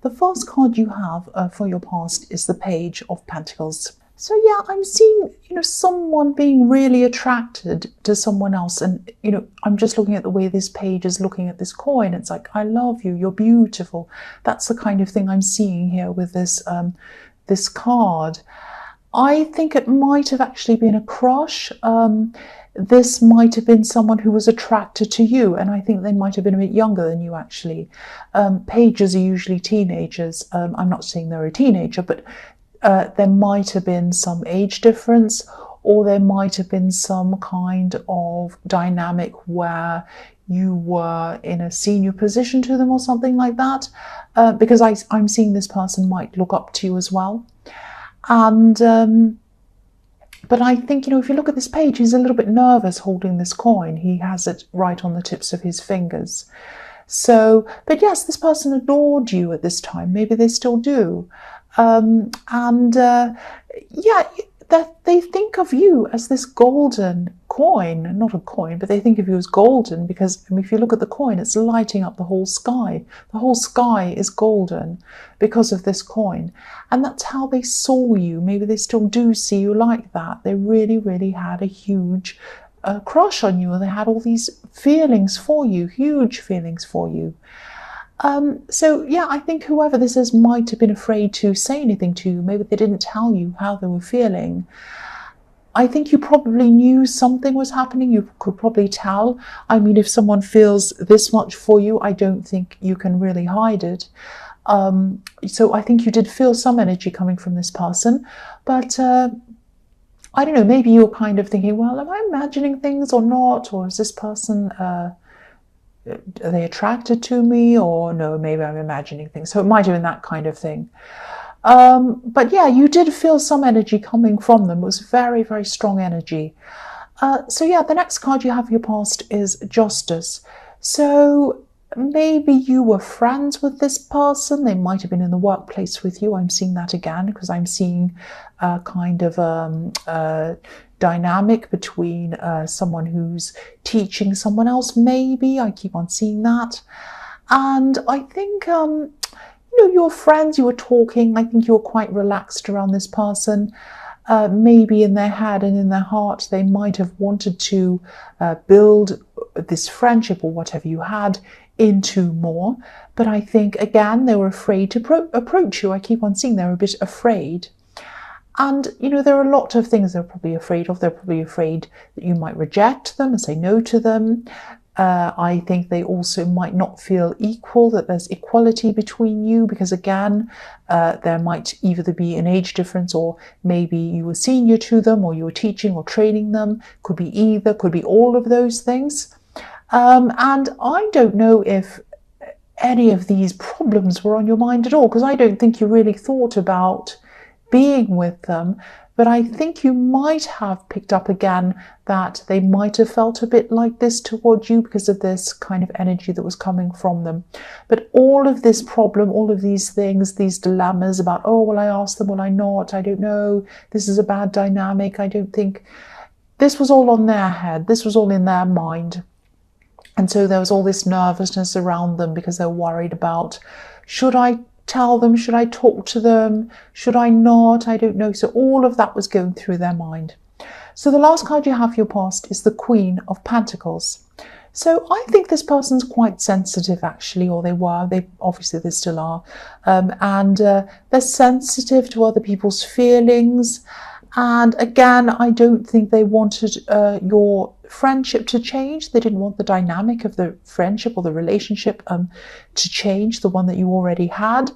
The first card you have for your past is the Page of Pentacles. So yeah, I'm seeing, someone being really attracted to someone else. And, I'm just looking at the way this page is looking at this coin. It's like, I love you, you're beautiful. That's the kind of thing I'm seeing here with this, this card. I think it might have actually been a crush. This might have been someone who was attracted to you, and I think they might have been a bit younger than you, actually. Pages are usually teenagers. I'm not saying they're a teenager, but there might have been some age difference, or there might have been some kind of dynamic where you were in a senior position to them or something like that, because I'm seeing this person might look up to you as well. And but I think, if you look at this page, he's a little bit nervous holding this coin. He has it right on the tips of his fingers. So, but yes, this person adored you at this time. Maybe they still do. Yeah, that they think of you as this golden coin, not a coin, but they think of you as golden because if you look at the coin, it's lighting up the whole sky. The whole sky is golden because of this coin. And that's how they saw you. Maybe they still do see you like that. They really, really had a huge crush on you, and they had all these feelings for you, huge feelings for you. So yeah, I think whoever this is might have been afraid to say anything to you. Maybe they didn't tell you how they were feeling. I think you probably knew something was happening. You could probably tell. I mean, if someone feels this much for you, I don't think you can really hide it. So I think you did feel some energy coming from this person, but I don't know, maybe you're kind of thinking, well, am I imagining things or not? Or is this person, are they attracted to me? Or no, maybe I'm imagining things. So it might have been that kind of thing. But yeah, you did feel some energy coming from them. It was very, very strong energy. So yeah, the next card you have for your past is Justice. So maybe you were friends with this person. They might have been in the workplace with you. I'm seeing that again because I'm seeing a kind of dynamic between someone who's teaching someone else, maybe. I keep on seeing that. And I think, your friends, you were talking, I think you were quite relaxed around this person. Maybe in their head and in their heart, they might have wanted to build this friendship or whatever you had into more. But I think, again, they were afraid to approach you. I keep on seeing they're a bit afraid. And, there are a lot of things they're probably afraid of. They're probably afraid that you might reject them and say no to them. I think they also might not feel equal, that there's equality between you, because again, there might either be an age difference, or maybe you were senior to them, or you were teaching or training them. Could be either, could be all of those things. And I don't know if any of these problems were on your mind at all, because I don't think you really thought about being with them. But I think you might have picked up again that they might have felt a bit like this towards you because of this kind of energy that was coming from them. But all of this problem, all of these things, these dilemmas about, oh, will I ask them, will I not? I don't know. This is a bad dynamic. I don't think. This was all on their head. This was all in their mind. And so there was all this nervousness around them because they're worried about, should I tell them? Should I talk to them? Should I not? I don't know. So all of that was going through their mind. So the last card you have for your past is the Queen of Pentacles. So I think this person's quite sensitive, actually, or they were. Obviously they still are. And they're sensitive to other people's feelings. And again, I don't think they wanted your friendship to change. They didn't want the dynamic of the friendship or the relationship to change, the one that you already had.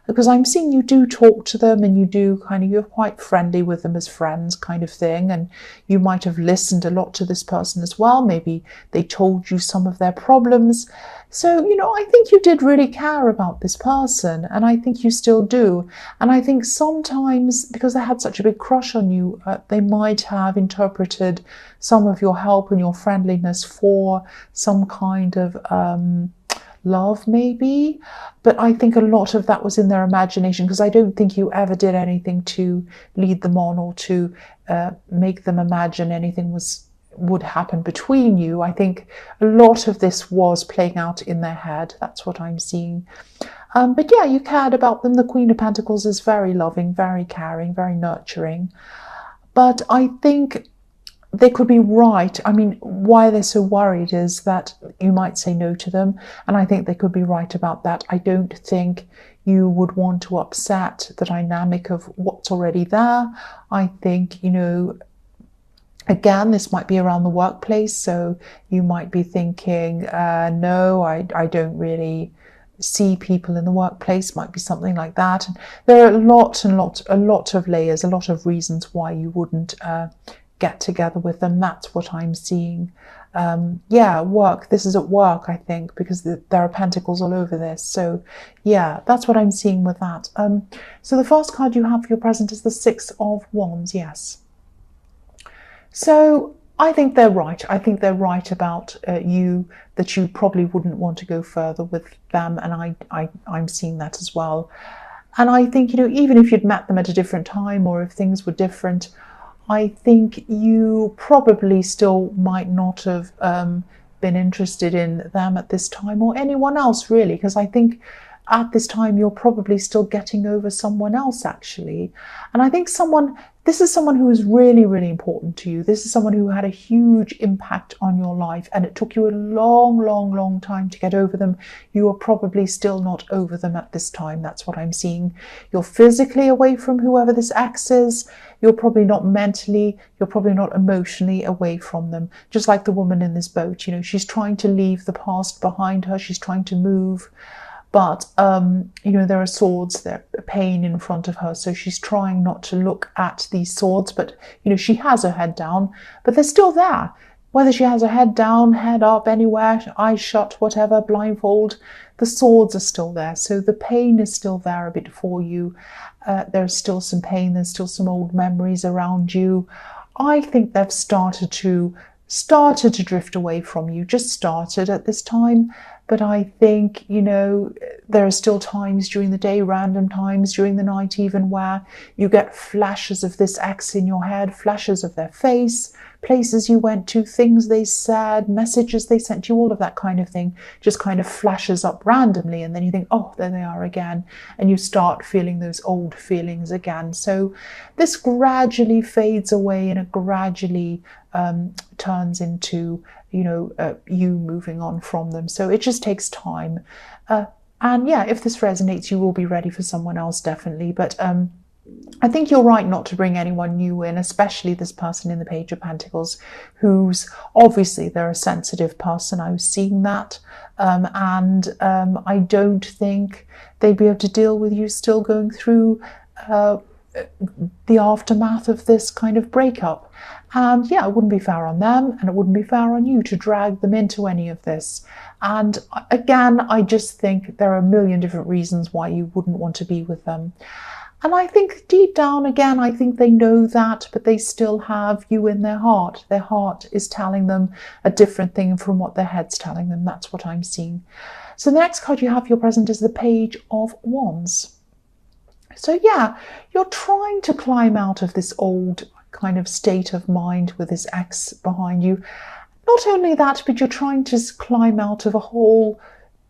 Because I'm seeing you do talk to them, and you're quite friendly with them as friends, kind of thing. And you might have listened a lot to this person as well. Maybe they told you some of their problems. So, I think you did really care about this person, and I think you still do. And I think sometimes, because they had such a big crush on you, they might have interpreted some of your help and your friendliness for some kind of love, maybe. But I think a lot of that was in their imagination, because I don't think you ever did anything to lead them on or to make them imagine anything would happen between you. I think a lot of this was playing out in their head. That's what I'm seeing. But yeah, you cared about them. The Queen of Pentacles is very loving, very caring, very nurturing. But I think they could be right. I mean, why they're so worried is that you might say no to them. And I think they could be right about that. I don't think you would want to upset the dynamic of what's already there. I think, you know, again, this might be around the workplace. So you might be thinking, no, I don't really see people in the workplace, might be something like that. And there are a lot of layers, a lot of reasons why you wouldn't get together with them. That's what I'm seeing. Yeah, work. This is at work, I think, because there are pentacles all over this. So yeah, that's what I'm seeing with that. So the first card you have for your present is the Six of Wands. Yes. So I think they're right. I think they're right about you, that you probably wouldn't want to go further with them. And I'm seeing that as well. And I think, you know, even if you'd met them at a different time or if things were different, I think you probably still might not have been interested in them at this time, or anyone else really, because I think at this time you're probably still getting over someone else actually. And I think this is someone who is really, really important to you. This is someone who had a huge impact on your life, and it took you a long time to get over them. You are probably still not over them at this time. That's what I'm seeing. You're physically away from whoever this ex is. You're probably not mentally, you're probably not emotionally away from them. Just like the woman in this boat, you know, she's trying to leave the past behind her. She's trying to move. But, you know, there are swords, there are pain in front of her. So she's trying not to look at these swords. But, you know, she has her head down, but they're still there. Whether she has her head down, head up, anywhere, eyes shut, whatever, blindfold, the swords are still there. So the pain is still there a bit for you. There's still some pain. There's still some old memories around you. I think they've started to drift away from you, just started at this time. But I think, you know, there are still times during the day, random times during the night even, where you get flashes of this ex in your head, flashes of their face, places you went to, things they said, messages they sent you, all of that kind of thing just kind of flashes up randomly. And then you think, oh, there they are again. And you start feeling those old feelings again. So this gradually fades away, and it gradually turns into, you know, you moving on from them. So it just takes time. And yeah, if this resonates, you will be ready for someone else, definitely. But I think you're right not to bring anyone new in, especially this person in the Page of Pentacles, who's obviously, they're a sensitive person. I was seeing that. And I don't think they'd be able to deal with you still going through the aftermath of this kind of breakup. And yeah, it wouldn't be fair on them, and it wouldn't be fair on you to drag them into any of this. And again, I just think there are a million different reasons why you wouldn't want to be with them. And I think deep down, again, I think they know that, but they still have you in their heart. Their heart is telling them a different thing from what their head's telling them. That's what I'm seeing. So the next card you have for your present is the Page of Wands. So yeah, you're trying to climb out of this old kind of state of mind with this ex behind you. Not only that, but you're trying to climb out of a whole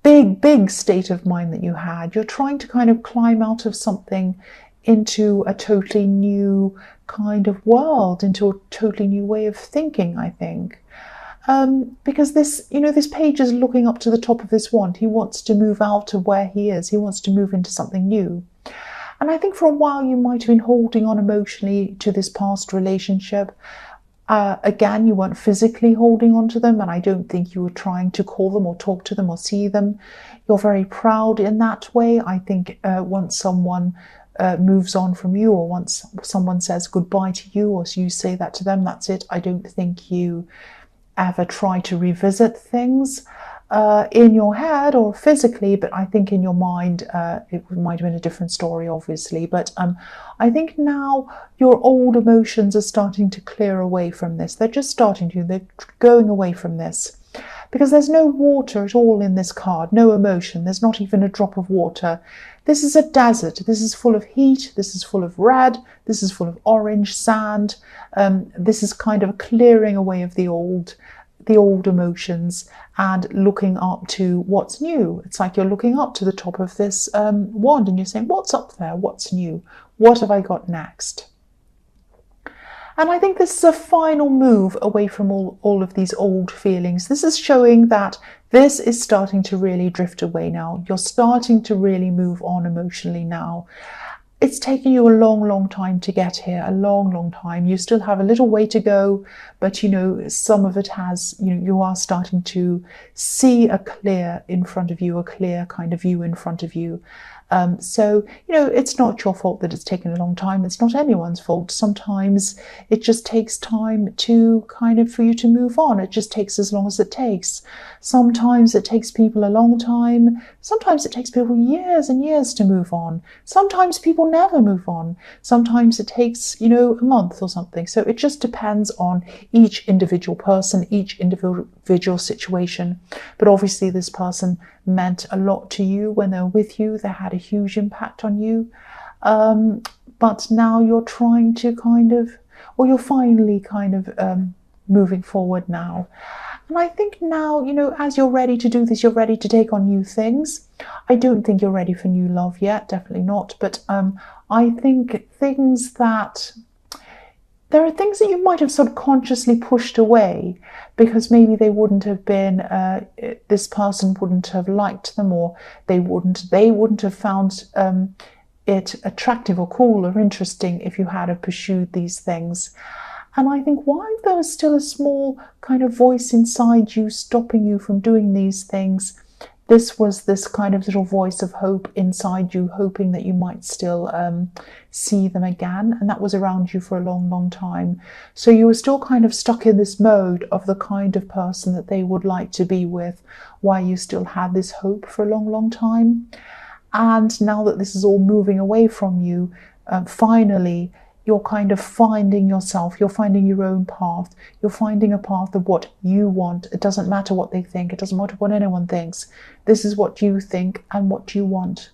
big state of mind that you had. You're trying to kind of climb out of something into a totally new kind of world, into a totally new way of thinking, I think. Because this, you know, this page is looking up to the top of this wand. He wants to move out of where he is. He wants to move into something new. And I think for a while you might have been holding on emotionally to this past relationship. Again, you weren't physically holding on to them, and I don't think you were trying to call them or talk to them or see them. You're very proud in that way. I think once someone moves on from you, or once someone says goodbye to you, or you say that to them, that's it. I don't think you ever try to revisit things in your head or physically, but I think in your mind it might have been a different story, obviously. But I think now your old emotions are starting to clear away from this. They're just starting to, they're going away from this. Because there's no water at all in this card, no emotion. There's not even a drop of water. This is a desert. This is full of heat. This is full of red. This is full of orange sand. This is kind of a clearing away of the old the old emotions and looking up to what's new. It's like you're looking up to the top of this wand and you're saying, what's up there? What's new? What have I got next? And I think this is a final move away from all of these old feelings. This is showing that this is starting to really drift away now. You're starting to really move on emotionally now. It's taken you a long time to get here, a long time. You still have a little way to go, but you know, some of it has, you are starting to see a clear in front of you, a clear kind of view in front of you. So, it's not your fault that it's taken a long time. It's not anyone's fault. Sometimes it just takes time to for you to move on. It just takes as long as it takes. Sometimes it takes people a long time. Sometimes it takes people years and years to move on. Sometimes people never move on. Sometimes it takes, a month or something. So it just depends on each individual person, each individual situation. But obviously this person meant a lot to you when they were with you. They had a huge impact on you. But now you're trying to you're finally moving forward now. And I think now, as you're ready to do this, you're ready to take on new things. I don't think you're ready for new love yet, definitely not. But I think there are things that you might have subconsciously pushed away because maybe they wouldn't have been, this person wouldn't have liked them, or they wouldn't have found it attractive or cool or interesting if you had have pursued these things. And I think while there was still a small kind of voice inside you stopping you from doing these things, this was this kind of little voice of hope inside you, hoping that you might still see them again. And that was around you for a long time. So you were still kind of stuck in this mode of the kind of person that they would like to be with, while you still had this hope for a long time. And now that this is all moving away from you, finally, you're kind of finding yourself, you're finding your own path, you're finding a path of what you want. It doesn't matter what they think, it doesn't matter what anyone thinks. This is what you think and what you want.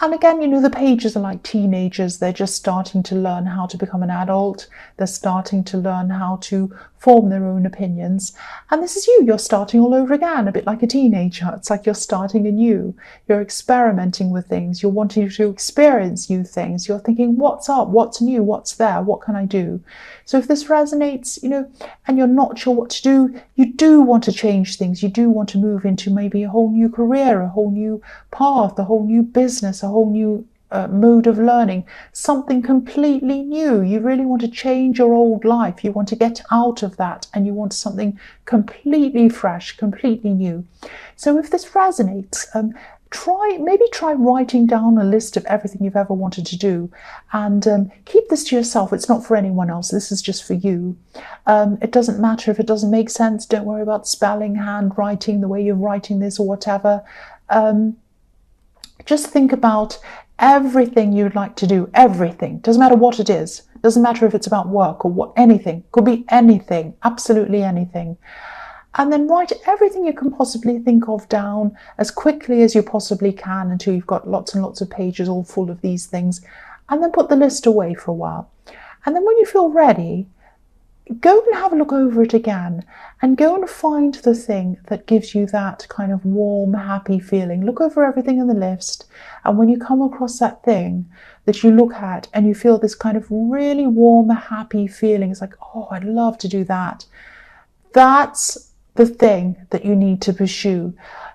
And again, the pages are like teenagers. They're just starting to learn how to become an adult. They're starting to learn how to form their own opinions. And this is you. You're starting all over again, a bit like a teenager. It's like you're starting anew. You're experimenting with things. You're wanting to experience new things. You're thinking, what's up? What's new? What's there? What can I do? So if this resonates, and you're not sure what to do, you do want to change things. You do want to move into maybe a whole new career, a whole new path, a whole new business, a whole new mode of learning, something completely new. You really want to change your old life. You want to get out of that and you want something completely fresh, completely new. So if this resonates, try writing down a list of everything you've ever wanted to do, and keep this to yourself. It's not for anyone else. This is just for you. It doesn't matter if it doesn't make sense. Don't worry about spelling, handwriting, the way you're writing this or whatever. Just think about everything you'd like to do. Everything. Doesn't matter what it is. Doesn't matter if it's about work or anything. Could be anything. Absolutely anything. And then write everything you can possibly think of down as quickly as you possibly can until you've got lots and lots of pages all full of these things. And then put the list away for a while. And then when you feel ready, go and have a look over it again and go and find the thing that gives you that kind of warm, happy feeling. Look over everything in the list, and when you come across that thing that you look at and you feel this kind of really warm, happy feeling, it's like, oh, I'd love to do that. That's the thing that you need to pursue.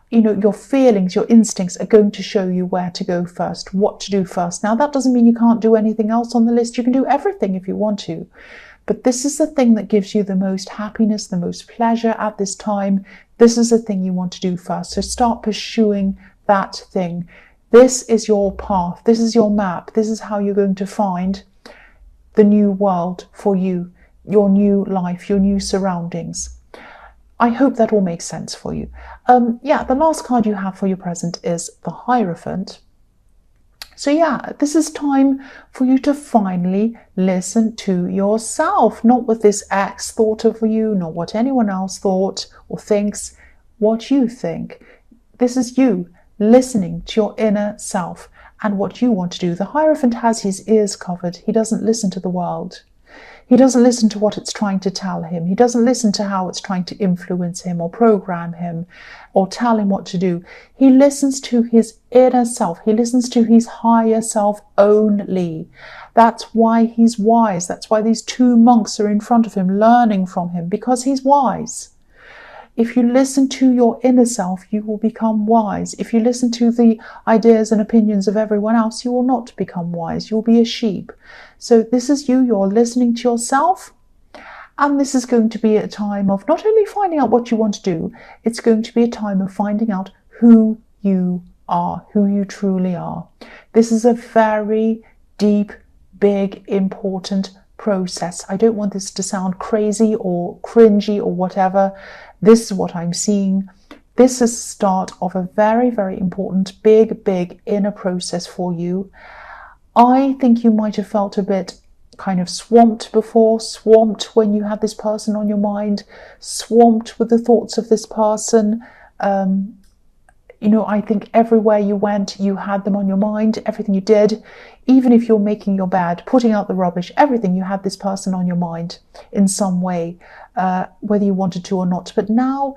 Your feelings, your instincts are going to show you where to go first, what to do first. Now, that doesn't mean you can't do anything else on the list. You can do everything if you want to. But this is the thing that gives you the most happiness, the most pleasure at this time. This is the thing you want to do first. So start pursuing that thing. This is your path. This is your map. This is how you're going to find the new world for you, your new life, your new surroundings. I hope that all makes sense for you. The last card you have for your present is the Hierophant. So this is time for you to finally listen to yourself, not what this ex thought of you, not what anyone else thought or thinks, what you think. This is you listening to your inner self and what you want to do. The Hierophant has his ears covered. He doesn't listen to the world. He doesn't listen to what it's trying to tell him. He doesn't listen to how it's trying to influence him or program him or tell him what to do. He listens to his inner self. He listens to his higher self only. That's why he's wise. That's why these two monks are in front of him, learning from him, because he's wise. If you listen to your inner self, you will become wise. If you listen to the ideas and opinions of everyone else, you will not become wise. You'll be a sheep. So this is you. You're listening to yourself. And this is going to be a time of not only finding out what you want to do, it's going to be a time of finding out who you are, who you truly are. This is a very deep, big, important process. I don't want this to sound crazy or cringy or whatever. This is what I'm seeing. This is the start of a very, very important, big inner process for you. I think you might have felt a bit kind of swamped before, swamped when you had this person on your mind, swamped with the thoughts of this person. I think everywhere you went, you had them on your mind, everything you did, even if you're making your bed, putting out the rubbish, everything, you had this person on your mind in some way, whether you wanted to or not. But now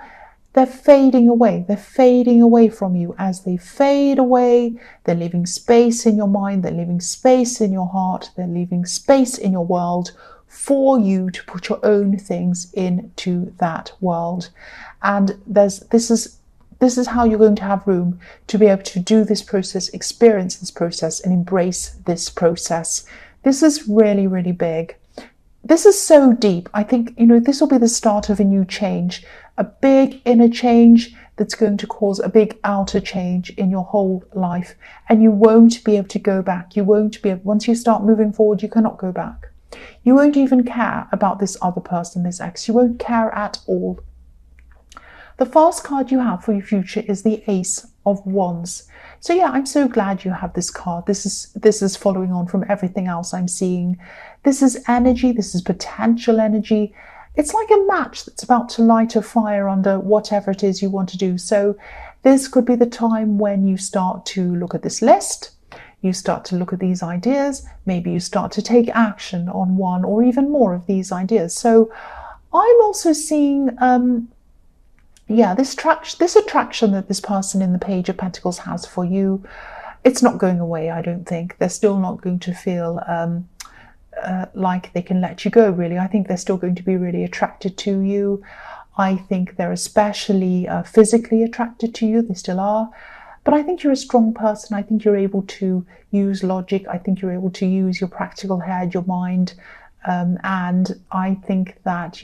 they're fading away. They're fading away from you. As they fade away, they're leaving space in your mind, they're leaving space in your heart, they're leaving space in your world for you to put your own things into that world. And this is how you're going to have room to be able to do this process, experience this process, and embrace this process. This is really, really big. This is so deep. I think, this will be the start of a new change, a big inner change that's going to cause a big outer change in your whole life. And you won't be able to go back. You won't be able, once you start moving forward, you cannot go back. You won't even care about this other person, this ex. You won't care at all. The first card you have for your future is the Ace of Wands. So yeah, I'm so glad you have this card. This is following on from everything else I'm seeing. This is energy. This is potential energy. It's like a match that's about to light a fire under whatever it is you want to do. So this could be the time when you start to look at this list. You start to look at these ideas. Maybe you start to take action on one or even more of these ideas. So I'm also seeing this attraction that this person in the Page of Pentacles has for you, it's not going away, I don't think. They're still not going to feel like they can let you go, really. I think they're still going to be really attracted to you. I think they're especially physically attracted to you. They still are. But I think you're a strong person. I think you're able to use logic. I think you're able to use your practical head, your mind. And I think that,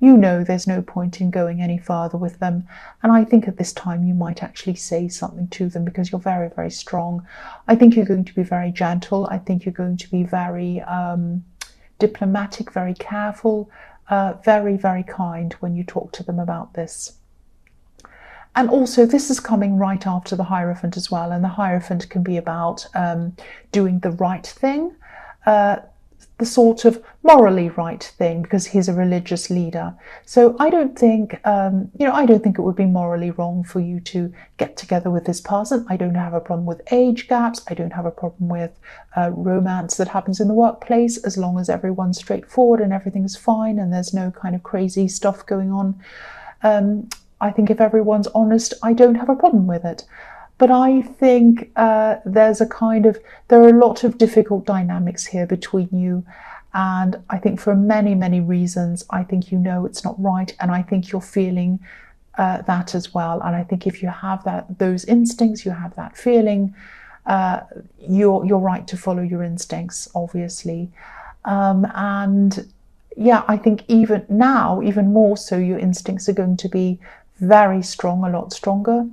there's no point in going any further with them. And I think at this time you might actually say something to them because you're very, very strong. I think you're going to be very gentle. I think you're going to be very diplomatic, very careful, very, very kind when you talk to them about this. And also this is coming right after the Hierophant as well. And the Hierophant can be about doing the right thing, the sort of morally right thing, because he's a religious leader. So I don't think, I don't think it would be morally wrong for you to get together with this person. I don't have a problem with age gaps. I don't have a problem with romance that happens in the workplace, as long as everyone's straightforward and everything's fine and there's no kind of crazy stuff going on. I think if everyone's honest, I don't have a problem with it. But I think there are a lot of difficult dynamics here between you. And I think for many, many reasons, I think it's not right. And I think you're feeling that as well. And I think if you have those instincts, you have that feeling, you're right to follow your instincts, obviously. And yeah, I think even now, even more so, your instincts are going to be very strong, a lot stronger.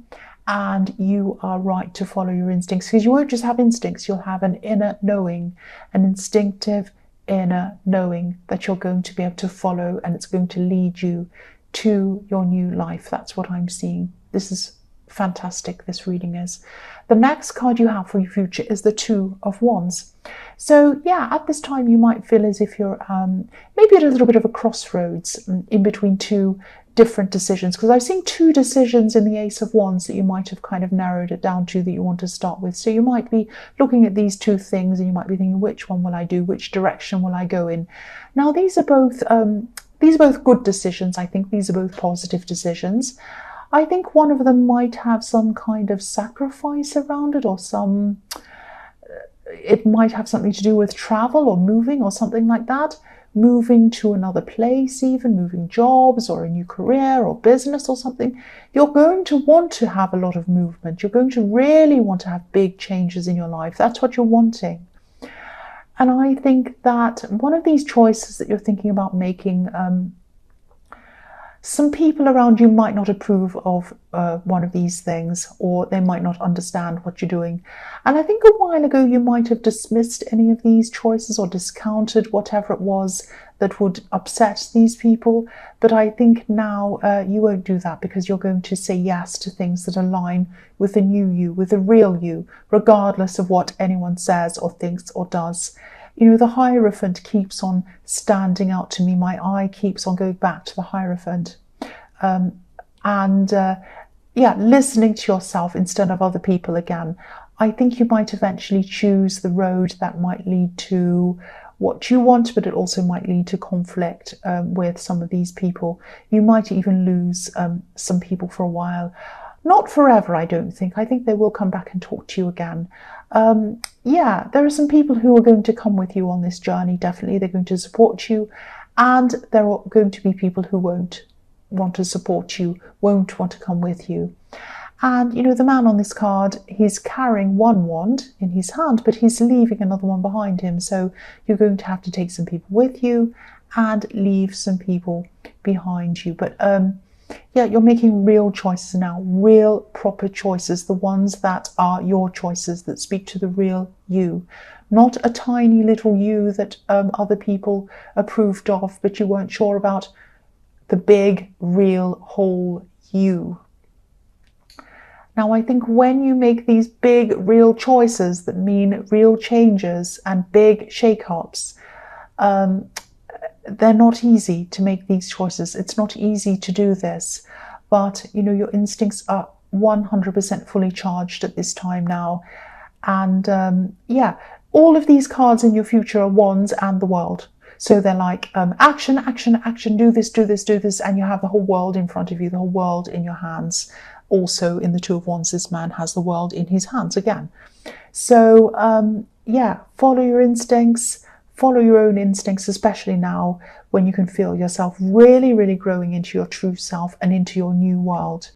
And you are right to follow your instincts, because you won't just have instincts, you'll have an inner knowing, an instinctive inner knowing that you're going to be able to follow, and it's going to lead you to your new life. That's what I'm seeing. This is fantastic, this reading is. The next card you have for your future is the Two of Wands. So yeah, at this time you might feel as if you're maybe at a little bit of a crossroads in between two different decisions, because I've seen two decisions in the Ace of Wands that you might have kind of narrowed it down to that you want to start with. So you might be looking at these two things and you might be thinking, which one will I do? Which direction will I go in? Now these are both good decisions. I think these are both positive decisions. I think one of them might have some kind of sacrifice around it, or it might have something to do with travel or moving or something like that. Moving to another place, even moving jobs or a new career or business or something. You're going to want to have a lot of movement. You're going to really want to have big changes in your life. That's what you're wanting. And I think that one of these choices that you're thinking about making, some people around you might not approve of one of these things, or they might not understand what you're doing. And I think a while ago you might have dismissed any of these choices or discounted whatever it was that would upset these people. But I think now you won't do that, because you're going to say yes to things that align with the new you, with the real you, regardless of what anyone says or thinks or does. You know, the Hierophant keeps on standing out to me. My eye keeps on going back to the Hierophant. Yeah, listening to yourself instead of other people again. I think you might eventually choose the road that might lead to what you want, but it also might lead to conflict with some of these people. You might even lose some people for a while. Not forever, I don't think. I think they will come back and talk to you again. Yeah, there are some people who are going to come with you on this journey, definitely. They're going to support you. And there are going to be people who won't want to support you, won't want to come with you. And, you know, the man on this card, he's carrying one wand in his hand, but he's leaving another one behind him. So you're going to have to take some people with you and leave some people behind you. But yeah, you're making real choices now, real proper choices, the ones that are your choices, that speak to the real you. Not a tiny little you that other people approved of, but you weren't sure about. The big, real, whole you. Now, I think when you make these big, real choices that mean real changes and big shake-ups, they're not easy to make these choices. It's not easy to do this, but you know, your instincts are 100% fully charged at this time now. And yeah, all of these cards in your future are wands and the world. So they're like action, action, action, do this, do this, do this, and you have the whole world in front of you, the whole world in your hands. Also in the Two of Wands, this man has the world in his hands again. So yeah, follow your instincts, follow your own instincts, especially now when you can feel yourself really, really growing into your true self and into your new world.